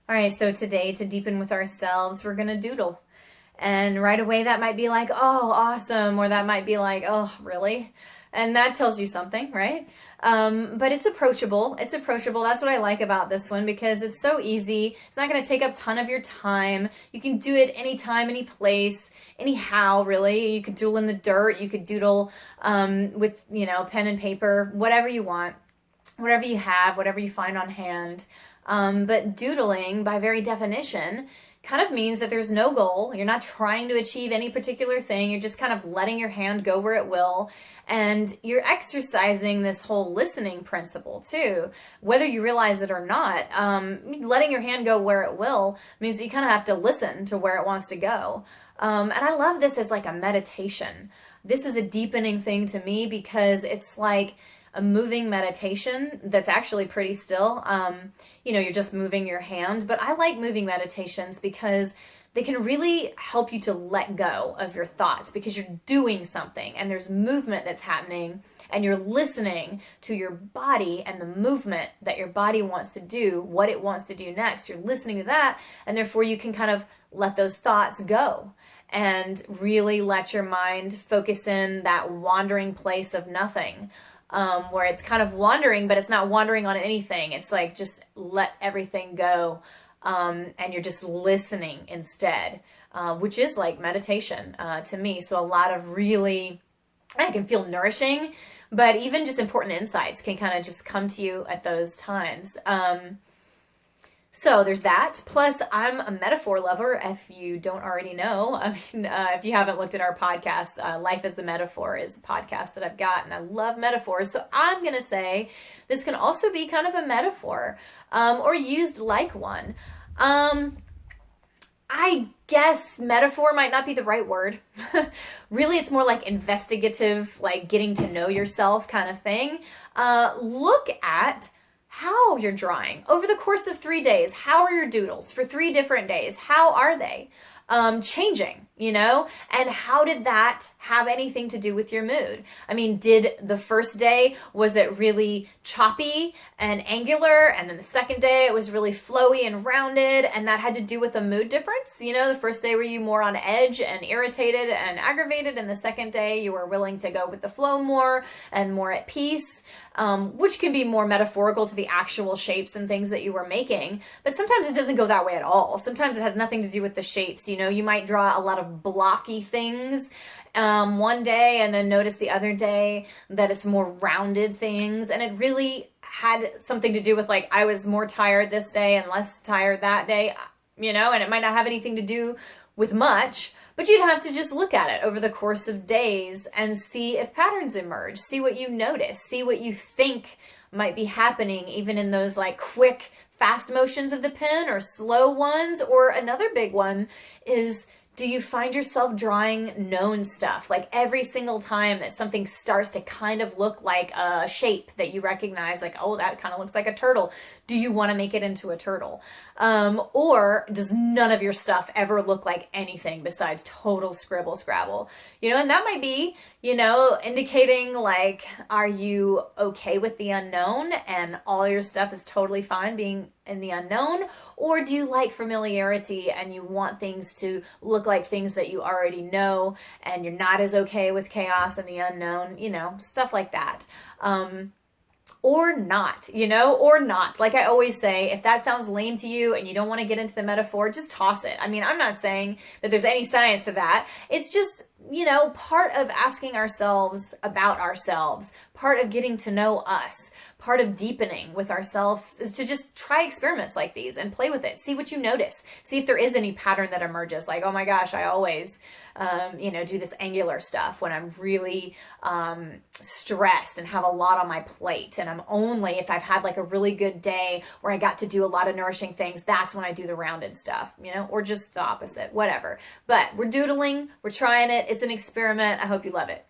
All right, so today to deepen with ourselves, we're gonna doodle. And right away that might be like, oh, awesome, or that might be like, oh, really? And that tells you something, right? But it's approachable. It's approachable. That's what I like about this one because it's so easy. It's not gonna take up a ton of your time. You can do it anytime, any place, anyhow, really. You could doodle in the dirt. You could doodle with, pen and paper, whatever you want, whatever you have, whatever you find on hand. But doodling, by very definition, kind of means that there's no goal. You're not trying to achieve any particular thing. You're just kind of letting your hand go where it will. And you're exercising this whole listening principle too, whether you realize it or not. Letting your hand go where it will means that you kind of have to listen to where it wants to go. And I love this as like a meditation. This is a deepening thing to me because it's like a moving meditation that's actually pretty still. You're just moving your hand, but I like moving meditations because they can really help you to let go of your thoughts because you're doing something and there's movement that's happening and you're listening to your body and the movement that your body wants to do, what it wants to do next. You're listening to that, and therefore you can kind of let those thoughts go and really let your mind focus in that wandering place of nothing. Where it's kind of wandering, but it's not wandering on anything. It's like just let everything go, and you're just listening instead, which is like meditation to me. So a lot of really, I can feel nourishing, but even just important insights can kind of just come to you at those times. So there's that. Plus, I'm a metaphor lover, if you don't already know. I mean, if you haven't looked at our podcast, Life is the Metaphor is a podcast that I've got, and I love metaphors. So I'm going to say this can also be kind of a metaphor, or used like one. I guess metaphor might not be the right word. Really, it's more like investigative, like getting to know yourself kind of thing. Look at how you're drawing over the course of 3 days. How are your doodles for 3 different days? How are they changing, and how did that have anything to do with your mood? I mean, did the first day, was it really choppy and angular, and then the second day it was really flowy and rounded, and that had to do with a mood difference? The first day were you more on edge and irritated and aggravated, and the second day you were willing to go with the flow more and more at peace, which can be more metaphorical to the actual shapes and things that you were making. But sometimes it doesn't go that way at all. Sometimes it has nothing to do with the shapes. You might draw a lot of blocky things one day and then notice the other day that it's more rounded things. And it really had something to do with like, I was more tired this day and less tired that day, and it might not have anything to do with much, but you'd have to just look at it over the course of days and see if patterns emerge, see what you notice, see what you think might be happening, even in those like quick, fast motions of the pen or slow ones. Or another big one is, do you find yourself drawing known stuff? Like every single time that something starts to kind of look like a shape that you recognize, like, oh, that kind of looks like a turtle. Do you want to make it into a turtle? Or does none of your stuff ever look like anything besides total scribble scrabble? And that might be, indicating like, are you okay with the unknown and all your stuff is totally fine being in the unknown? Or do you like familiarity and you want things to look like things that you already know and you're not as okay with chaos and the unknown, stuff like that. Or not, or not. Like I always say, if that sounds lame to you and you don't want to get into the metaphor, just toss it. I mean, I'm not saying that there's any science to that. It's just, part of asking ourselves about ourselves, part of getting to know us, part of deepening with ourselves is to just try experiments like these and play with it. See what you notice. See if there is any pattern that emerges. Like, oh my gosh, I always, do this angular stuff when I'm really stressed and have a lot on my plate. And I'm only, if I've had like a really good day where I got to do a lot of nourishing things, that's when I do the rounded stuff, or just the opposite, whatever. But we're doodling, we're trying it. It's an experiment. I hope you love it.